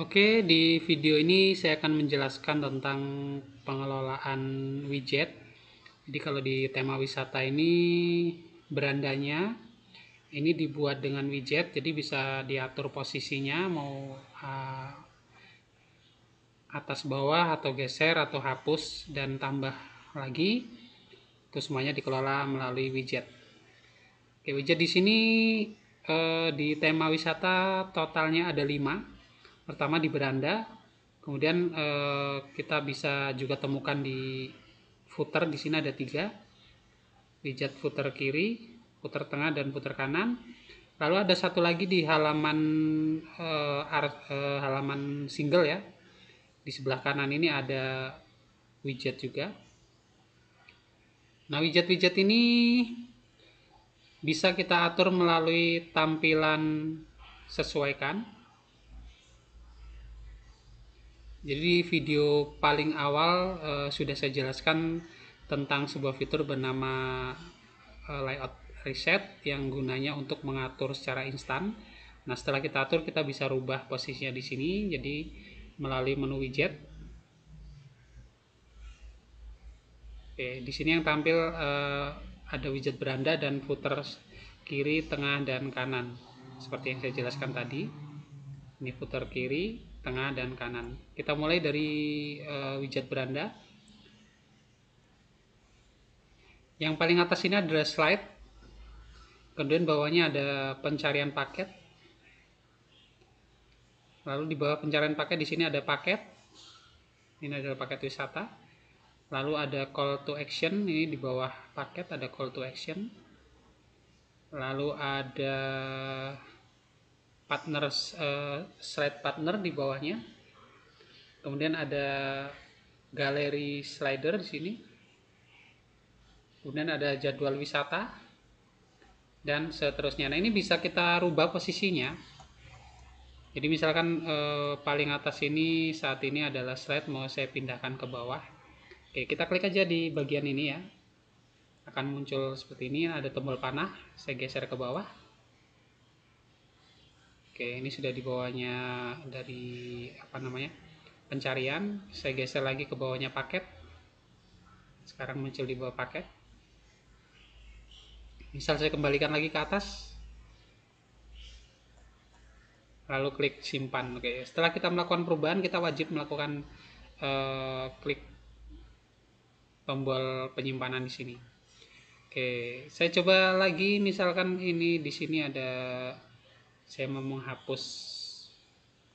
Oke, di video ini saya akan menjelaskan tentang pengelolaan widget. Jadi kalau di tema wisata ini berandanya ini dibuat dengan widget, jadi bisa diatur posisinya mau atas bawah atau geser atau hapus dan tambah lagi. Itu semuanya dikelola melalui widget. Oke, widget di sini di tema wisata totalnya ada 5. Pertama di beranda, kemudian kita bisa juga temukan di footer. Di sini ada 3 widget: footer kiri, footer tengah, dan footer kanan. Lalu ada satu lagi di halaman halaman single ya. Di sebelah kanan ini ada widget juga. Nah, widget-widget ini bisa kita atur melalui tampilan sesuaikan. Jadi di video paling awal sudah saya jelaskan tentang sebuah fitur bernama layout reset yang gunanya untuk mengatur secara instan. Nah, setelah kita atur, kita bisa rubah posisinya di sini. Jadi melalui menu widget. Oke, di sini yang tampil ada widget beranda dan footer kiri, tengah, dan kanan. Seperti yang saya jelaskan tadi. Ini footer kiri, tengah, dan kanan. Kita mulai dari widget beranda. Yang paling atas ini adalah slide. Kemudian bawahnya ada pencarian paket. Lalu di bawah pencarian paket di sini ada paket. Ini adalah paket wisata. Lalu ada call to action. Ini di bawah paket ada call to action. Lalu ada partner, slide partner di bawahnya. Kemudian ada galeri slider di sini. Kemudian ada jadwal wisata dan seterusnya. Nah, ini bisa kita rubah posisinya. Jadi misalkan paling atas ini saat ini adalah slide, mau saya pindahkan ke bawah. Oke, kita klik aja di bagian ini ya. Akan muncul seperti ini, ada tombol panah, saya geser ke bawah. Oke, ini sudah di bawahnya dari pencarian. Saya geser lagi ke bawahnya paket. Sekarang muncul di bawah paket. Misal saya kembalikan lagi ke atas, lalu klik simpan. Oke, setelah kita melakukan perubahan, kita wajib melakukan klik tombol penyimpanan di sini. Oke, saya coba lagi. Misalkan ini di sini ada, saya mau menghapus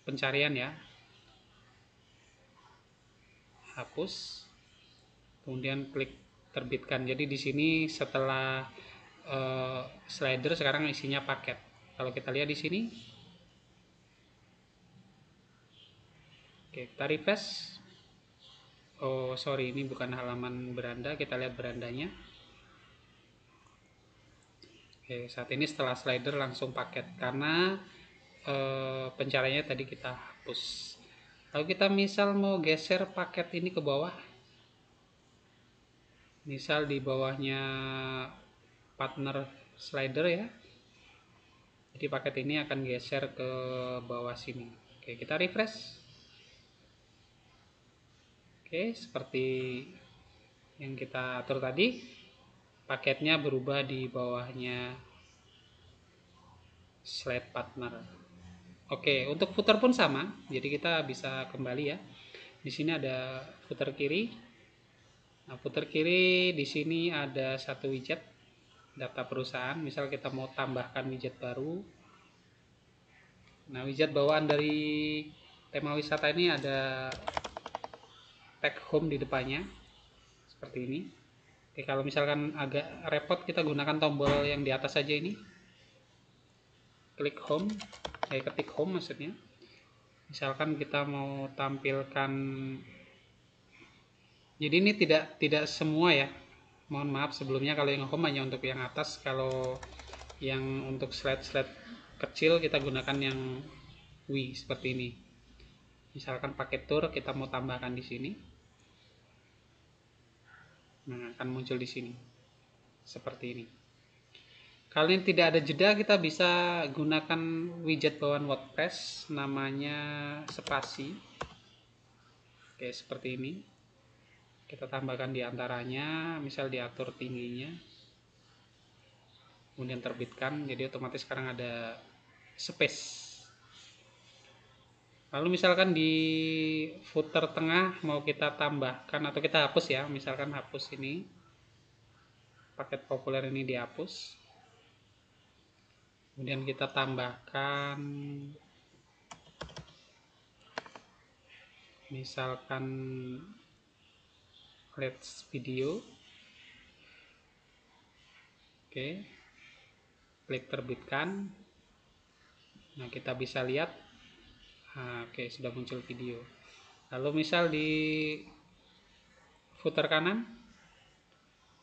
pencarian ya, hapus, kemudian klik terbitkan. Jadi di sini setelah slider sekarang isinya paket. Kalau kita lihat di sini, oke, kita refresh. Oh sorry, ini bukan halaman beranda, kita lihat berandanya. Oke, saat ini setelah slider langsung paket karena pencariannya tadi kita hapus. Lalu kita misal mau geser paket ini ke bawah, misal di bawahnya partner slider ya, jadi paket ini akan geser ke bawah sini. Oke, kita refresh. Oke, seperti yang kita atur tadi, paketnya berubah di bawahnya slide partner. Oke, untuk footer pun sama. Jadi kita bisa kembali ya. Di sini ada footer kiri. Nah, footer kiri di sini ada satu widget data perusahaan. Misal kita mau tambahkan widget baru. Nah, widget bawaan dari tema wisata ini ada tag home di depannya. Seperti ini. Oke, kalau misalkan agak repot, kita gunakan tombol yang di atas saja ini. Klik home, ketik home maksudnya. Misalkan kita mau tampilkan, jadi ini tidak semua ya. Mohon maaf sebelumnya kalau yang home hanya untuk yang atas. Kalau yang untuk slide-slide kecil kita gunakan yang Wii seperti ini. Misalkan paket tour kita mau tambahkan di sini. Nah, akan muncul di sini. Seperti ini. Kalau ini tidak ada jeda, kita bisa gunakan widget bawaan WordPress namanya spasi. Oke, seperti ini. Kita tambahkan di antaranya, misal diatur tingginya, kemudian terbitkan, jadi otomatis sekarang ada space. Lalu misalkan di footer tengah mau kita tambahkan atau kita hapus ya, misalkan hapus ini, paket populer ini dihapus. Kemudian kita tambahkan misalkan let's video. Oke, klik terbitkan. Nah, kita bisa lihat. Nah, oke, sudah muncul video. Lalu misal di footer kanan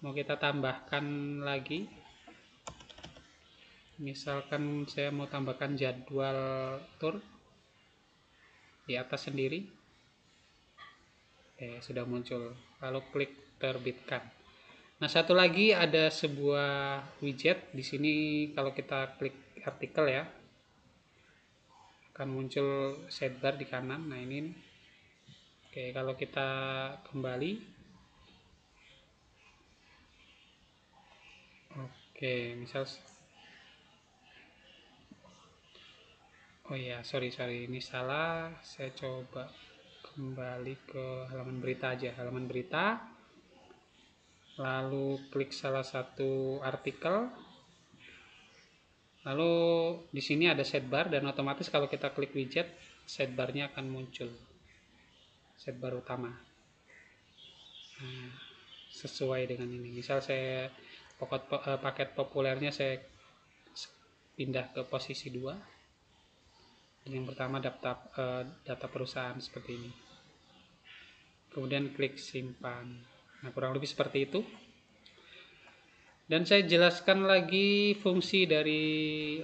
mau kita tambahkan lagi. Misalkan saya mau tambahkan jadwal tour di atas sendiri. Oke, sudah muncul. Lalu klik terbitkan. Nah, satu lagi ada sebuah widget di sini. Kalau kita klik artikel ya, akan muncul sidebar di kanan. Nah, ini. Oke, kalau kita kembali. Oke, misal. Oh iya, sorry, ini salah. Saya coba kembali ke halaman berita aja. Halaman berita. Lalu klik salah satu artikel. Lalu di sini ada sidebar dan otomatis kalau kita klik widget, sidebarnya akan muncul. Sidebar utama. Nah, sesuai dengan ini. Misal saya paket populernya saya pindah ke posisi 2. Yang pertama data perusahaan seperti ini. Kemudian klik simpan. Nah, kurang lebih seperti itu. Dan saya jelaskan lagi fungsi dari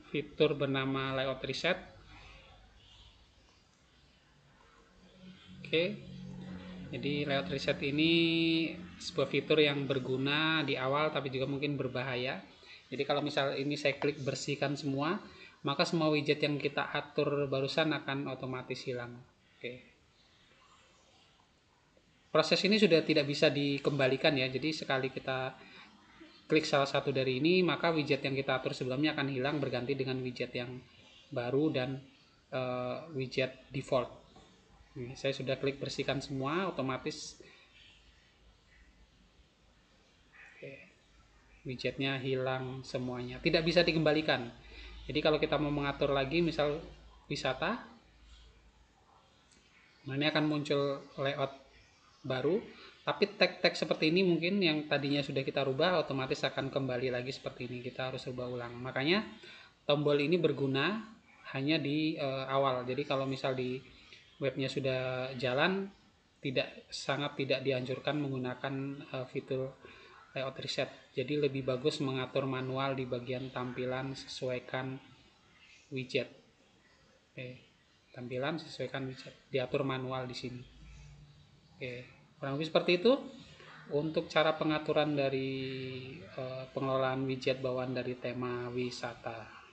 fitur bernama layout reset. Oke. Jadi layout reset ini sebuah fitur yang berguna di awal tapi juga mungkin berbahaya. Jadi kalau misal ini saya klik bersihkan semua, maka semua widget yang kita atur barusan akan otomatis hilang. Oke. Proses ini sudah tidak bisa dikembalikan ya. Jadi sekali kita klik salah satu dari ini, maka widget yang kita atur sebelumnya akan hilang berganti dengan widget yang baru dan widget default. Nih, saya sudah klik bersihkan semua, otomatis widgetnya hilang semuanya. Tidak bisa dikembalikan. Jadi kalau kita mau mengatur lagi, misal wisata, ini akan muncul layout baru, tapi tag-tag seperti ini mungkin yang tadinya sudah kita rubah otomatis akan kembali lagi seperti ini, kita harus rubah ulang. Makanya tombol ini berguna hanya di awal. Jadi kalau misal di webnya sudah jalan, sangat tidak dianjurkan menggunakan fitur layout reset. Jadi lebih bagus mengatur manual di bagian tampilan, sesuaikan widget. Oke, tampilan sesuaikan widget, diatur manual di sini. Oke, kurang lebih seperti itu untuk cara pengaturan dari pengelolaan widget bawaan dari tema wisata.